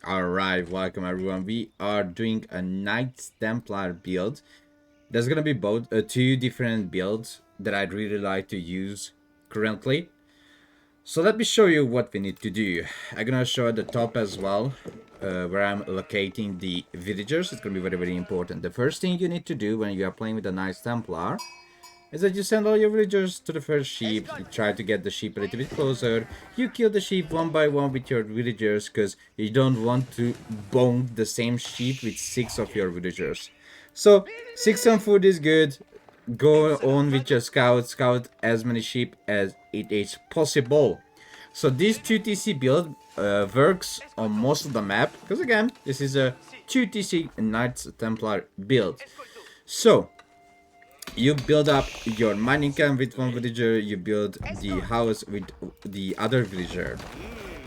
Alright, welcome everyone. We are doing a Knights Templar build. There's gonna be both two different builds that I'd really like to use currently. So let me show you what we need to do. I'm gonna show at the top as well, where I'm locating the villagers. It's gonna be very important. The first thing you need to do when you are playing with a Knights Templar is that you send all your villagers to the first sheep, you try to get the sheep a little bit closer, you kill the sheep one by one with your villagers because you don't want to bone the same sheep with 6 of your villagers. So 6 on food is good, go on with your scout as many sheep as it is possible. So this 2TC build works on most of the map, because again, this is a 2TC Knights Templar build. So you build up your mining camp with one villager, you build the house with the other villager.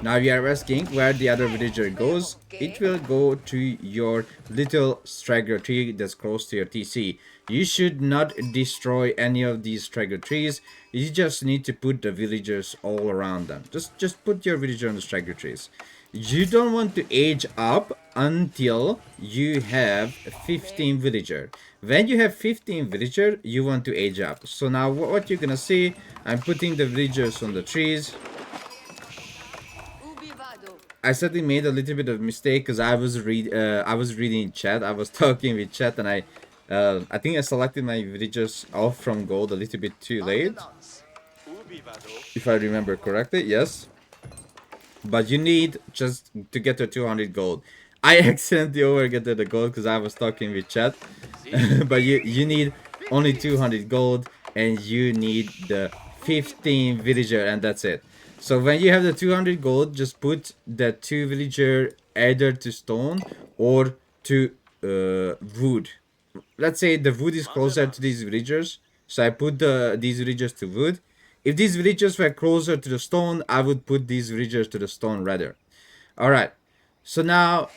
Now you are asking where the other villager goes. It will go to your little straggler tree that's close to your TC. You should not destroy any of these straggler trees. You just need to put the villagers all around them. Just put your villager on the straggler trees. You don't want to age up until you have 15 villager. When you have 15 villager, you want to age up. So now what you're gonna see, I'm putting the villagers on the trees. I suddenly made a little bit of mistake because I was reading chat. I was talking with chat and I think I selected my villagers off from gold a little bit too late. If I remember correctly, yes. But you need just to get to 200 gold. I accidentally overgetted the gold because I was talking with chat. But you need only 200 gold and you need the 15 villager and that's it. So when you have the 200 gold, just put the 2 villager either to stone or to wood. Let's say the wood is closer to these villagers, so I put these villagers to wood. If these villagers were closer to the stone, I would put these villagers to the stone rather. Alright, so now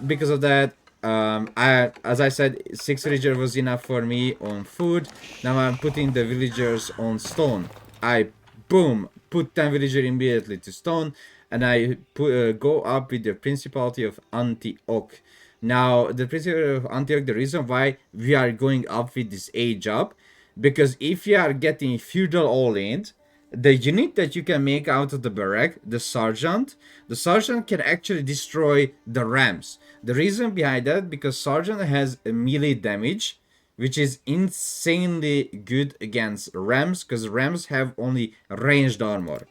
because of that, as I said, 6 villagers was enough for me on food. Now I'm putting the villagers on stone. I boom put 10 villagers immediately to stone, and I go up with the Principality of Antioch. Now the Principality of Antioch, the reason why we are going up with this age up, because if you are getting Feudal all in, the unit that you can make out of the barrack, the sergeant can actually destroy the rams. The reason behind that, because sergeant has a melee damage, which is insanely good against rams, because rams have only ranged armor.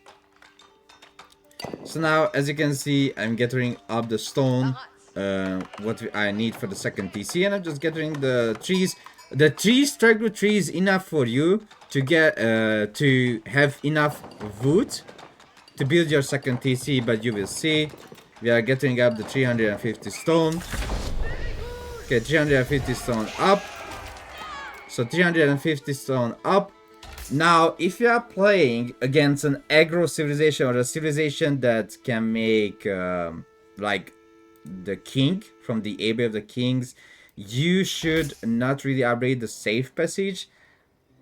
So now, as you can see, I'm gathering up the stone, what I need for the second TC, and I'm just gathering the trees. The straggler tree is enough for you to get to have enough wood to build your second TC, but you will see we are getting up the 350 stone. Okay, 350 stone up. So 350 stone up. Now, if you are playing against an aggro civilization or a civilization that can make like the king from the Abbey of the Kings, you should not really upgrade the safe passage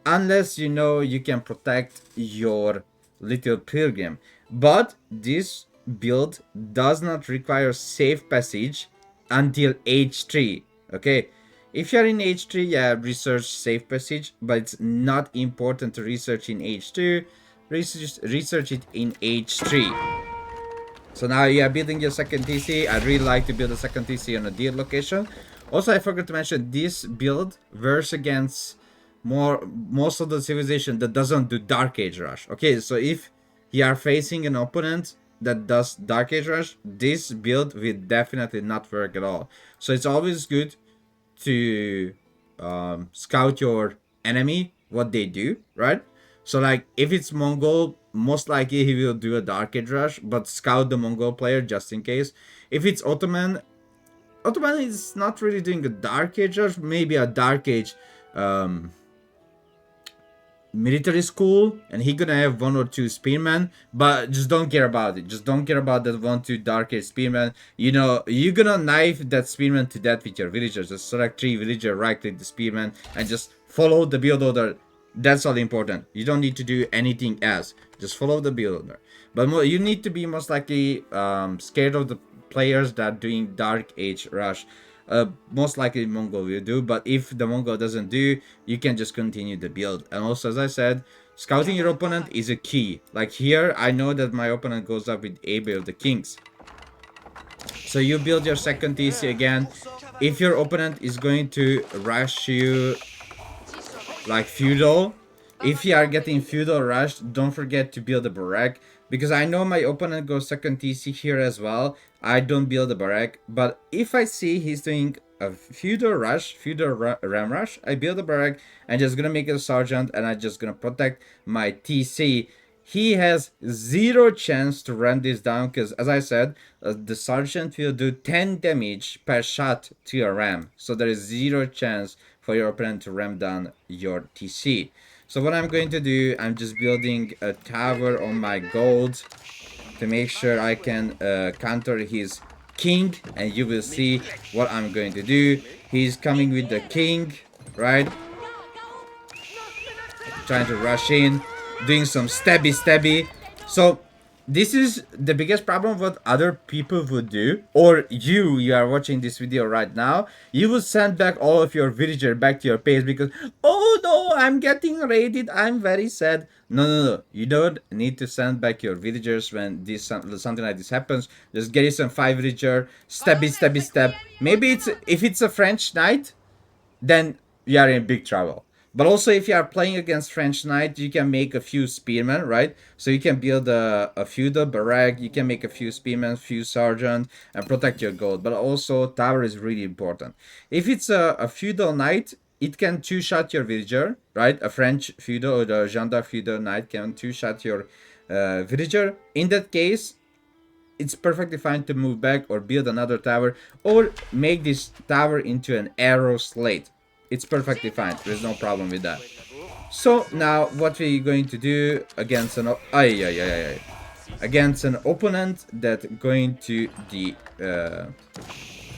unless you know you can protect your little pilgrim. But this build does not require safe passage until H3. Okay, if you're in H3, yeah, research safe passage, but it's not important to research in H2. Research it in H3. So now you are building your second TC. I'd really like to build a second TC on a deal location. Also, I forgot to mention, this build works against most of the civilization that doesn't do Dark Age Rush. Okay, so if you are facing an opponent that does Dark Age Rush, this build will definitely not work at all. So it's always good to scout your enemy, what they do, right? So like if it's Mongol, most likely he will do a Dark Age Rush, but scout the Mongol player just in case. If it's Ottoman is not really doing a Dark Age Rush, maybe a Dark Age military school, and he gonna have 1 or 2 spearmen, but just don't care about it. Just don't care about that 1-2 Dark Age spearmen. You know, you're gonna knife that spearman to death with your villagers. Just select 3 villager, right click the spearman, and just follow the build order. That's all important. You don't need to do anything else. Just follow the build order. But you need to be most likely scared of the players that are doing Dark Age Rush. Most likely Mongol will do, but if the Mongol doesn't do, you can just continue the build. And also, as I said, scouting your opponent is a key. Like here, I know that my opponent goes up with Abbey of the Kings. So you build your second TC again. If your opponent is going to rush you like Feudal, if you are getting Feudal rushed, don't forget to build a barrack. Because I know my opponent goes second TC here as well. I don't build a barrack. But if I see he's doing a Feudal rush, ram rush, I build a barrack. I'm just gonna make it a sergeant and I'm just gonna protect my TC. He has zero chance to run this down because, as I said, the sergeant will do 10 damage per shot to your ram. So there is zero chance for your opponent to ram down your TC. So what I'm going to do, I'm just building a tower on my gold to make sure I can counter his king, and you will see what I'm going to do. He's coming with the king, right? Trying to rush in, doing some stabby. So this is the biggest problem what other people would do, or you are watching this video right now, you will send back all of your villager back to your base because, oh no, I'm getting raided, I'm very sad. No, you don't need to send back your villagers when this something like this happens. Just get you some 5 villager, stabby. Maybe if it's a French knight, then you are in big trouble. But also, if you are playing against French Knight, you can make a few spearmen, right? So you can build a feudal barrack, you can make a few spearmen, few sergeant, and protect your gold. But also, tower is really important. If it's a feudal knight, it can two-shot your villager, right? A French feudal or the gendarme feudal knight can two-shot your villager. In that case, it's perfectly fine to move back or build another tower or make this tower into an arrow slate. It's perfectly fine. There's no problem with that. So now what we're going to do against an against an opponent that going to the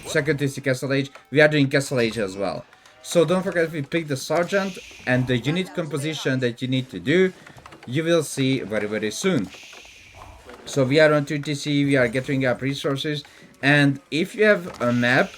second TC Castle Age, we are doing Castle Age as well. So don't forget, if we pick the sergeant and the unit composition that you need to do, you will see very soon. So we are on 2TC, we are getting up resources, and if you have a map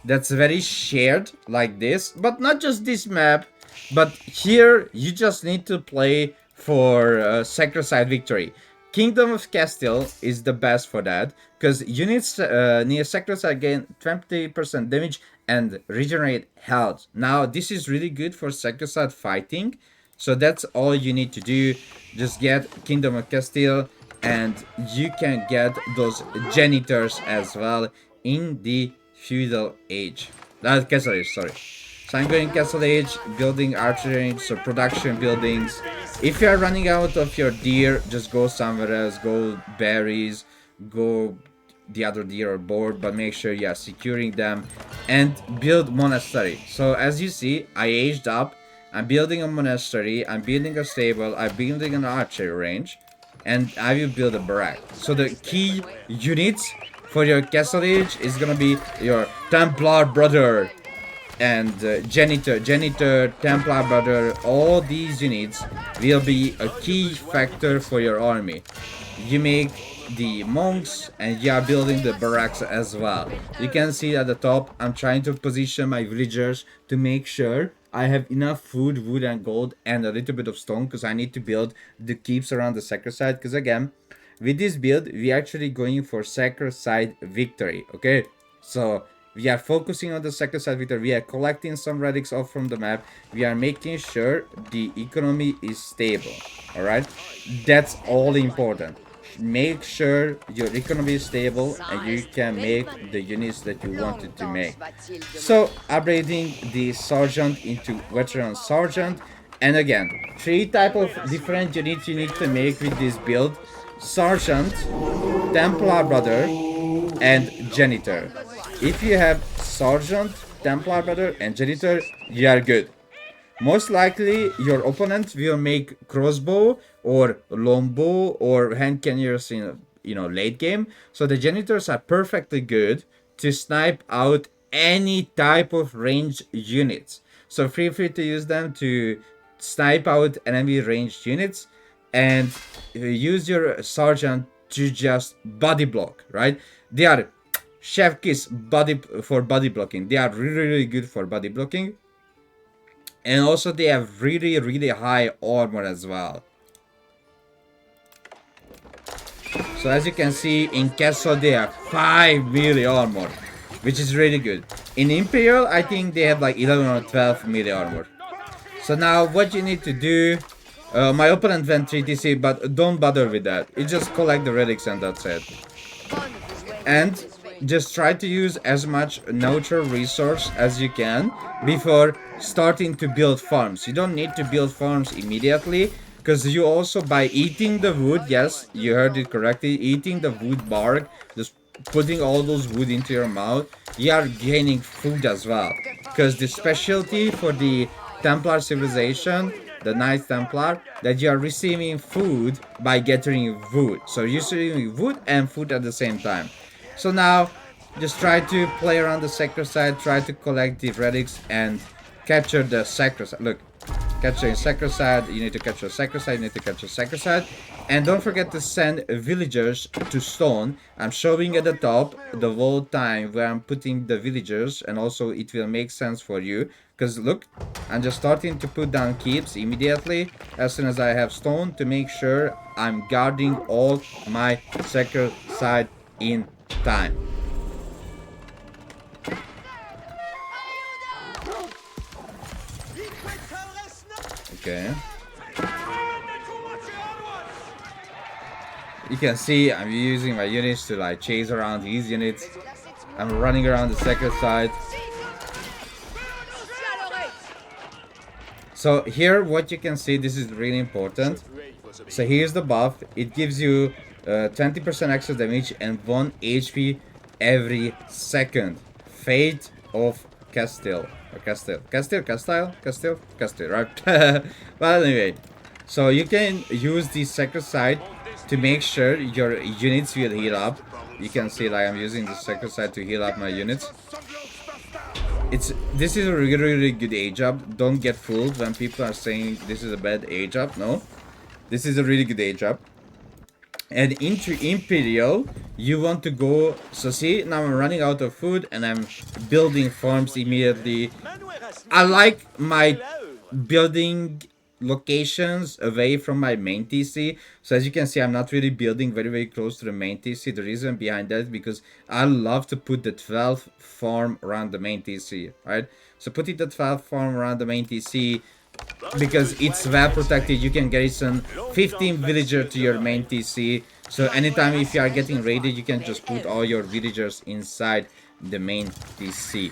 that's very shared like this, but not just this map, but here you just need to play for sacred victory. Kingdom of Castile is the best for that, because units near sacred side gain 20% damage and regenerate health. Now this is really good for sacred fighting, so that's all you need to do. Just get Kingdom of Castile, and you can get those janitors as well in the Feudal Age. Castle Age, sorry. So I'm going Castle Age, building archery range, so production buildings. If you are running out of your deer, just go somewhere else. Go berries, go the other deer are bored, but make sure you are securing them, and build monastery. So as you see, I aged up. I'm building a monastery, I'm building a stable, I'm building an archery range, and I will build a barrack. So the key units for your Castle Age is gonna be your Templar brother and janitor, Templar brother. All these units will be a key factor for your army. You make the monks and you are building the barracks as well. You can see at the top, I'm trying to position my villagers to make sure I have enough food, wood and gold, and a little bit of stone, because I need to build the keeps around the sacred side. Because again, with this build, we actually going for sacred side victory. Okay, so we are focusing on the sacred side victory. We are collecting some relics off from the map. We are making sure the economy is stable. All right, that's all important. Make sure your economy is stable and you can make the units that you wanted to make. So upgrading the sergeant into veteran sergeant, and again, 3 type of different units you need to make with this build: sergeant, Templar brother, and janitor. If you have sergeant, Templar brother, and janitor, you are good. Most likely your opponent will make crossbow or longbow or hand cannons in late game. So the janitors are perfectly good to snipe out any type of ranged units. So feel free to use them to snipe out enemy ranged units, and use your sergeant to just body block, right? They are Chef Kiss body blocking. They are really good for body blocking. And also they have really high armor as well. So as you can see, in Castle they have 5 melee armor, which is really good. In Imperial, I think they have like 11 or 12 melee armor. So now what you need to do, my opponent went 3TC, but don't bother with that. You just collect the relics and that's it. And just try to use as much neutral resource as you can before starting to build farms. You don't need to build farms immediately, because you also, by eating the wood, yes, you heard it correctly, eating the wood bark, just putting all those wood into your mouth, you are gaining food as well. Because the specialty for the Templar civilization, the Knight Templar, that you are receiving food by gathering wood. So you're receiving wood and food at the same time. So now, just try to play around the sacred side, try to collect the relics and capture the sacred side. Look, capturing sacred side, you need to capture sacred side, you need to capture sacred side. And don't forget to send villagers to stone. I'm showing at the top the whole time where I'm putting the villagers, and also it will make sense for you. Because look, I'm just starting to put down keeps immediately as soon as I have stone, to make sure I'm guarding all my sacred side in time. Okay. You can see I'm using my units to like chase around these units. I'm running around the second side. So here what you can see, this is really important. So here's the buff. It gives you 20% extra damage and 1 HP every second. Fate of Castile. Or Castile, right? Well, anyway. So you can use the sacred side to make sure your units will heal up. You can see like I'm using the sacred side to heal up my units. This is a really good age up. Don't get fooled when people are saying this is a bad age up. No. This is a really good age up. And into Imperial, you want to go. So see, now I'm running out of food and I'm building farms immediately. I like my building locations away from my main TC. So as you can see, I'm not really building very close to the main TC. The reason behind that is because I love to put the 12th farm around the main TC, right? So putting the 12th farm around the main TC, because it's well protected, you can garrison 15 villager to your main TC. So anytime if you are getting raided, you can just put all your villagers inside the main TC.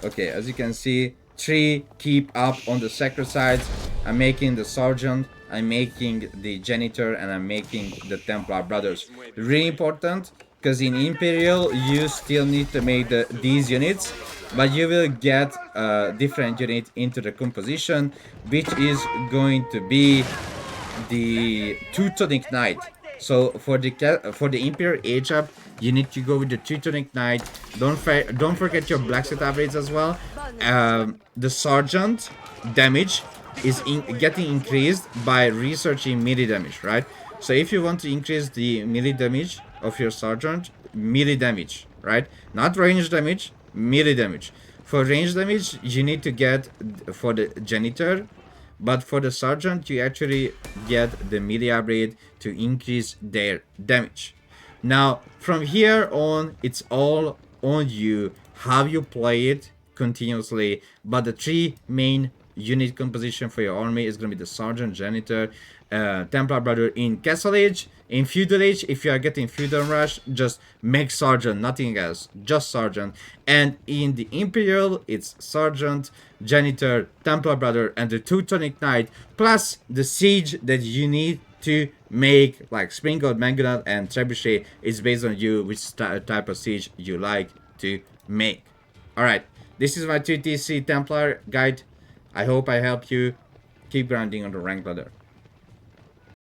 Okay, as you can see, 3 keep up on the sacred sides. I'm making the sergeant, I'm making the janitor, and I'm making the Templar brothers. Really important, because in Imperial you still need to make these units, but you will get a different unit into the composition, which is going to be the Teutonic Knight. So for the Imperial age up, you need to go with the Teutonic Knight. Don't forget your blacksmith upgrades as well. The sergeant damage is getting increased by researching melee damage, right? So if you want to increase the melee damage of your sergeant, melee damage, right? Not range damage, melee damage. For range damage, you need to get for the janitor. But for the sergeant, you actually get the melee upgrade to increase their damage. Now, from here on, it's all on you how you play it continuously. But the 3 main unit composition for your army is going to be the sergeant, janitor, Templar brother. In Castle Age, in Feudal Age, if you are getting Feudal Rush, just make sergeant, nothing else, just sergeant. And in the Imperial, it's sergeant, janitor, Templar brother, and the Teutonic Knight, plus the siege that you need to make, like Springald, Mangonel, and Trebuchet. Is based on you which type of siege you like to make. Alright, this is my 2TC Templar guide. I hope I helped you. Keep grinding on the rank ladder.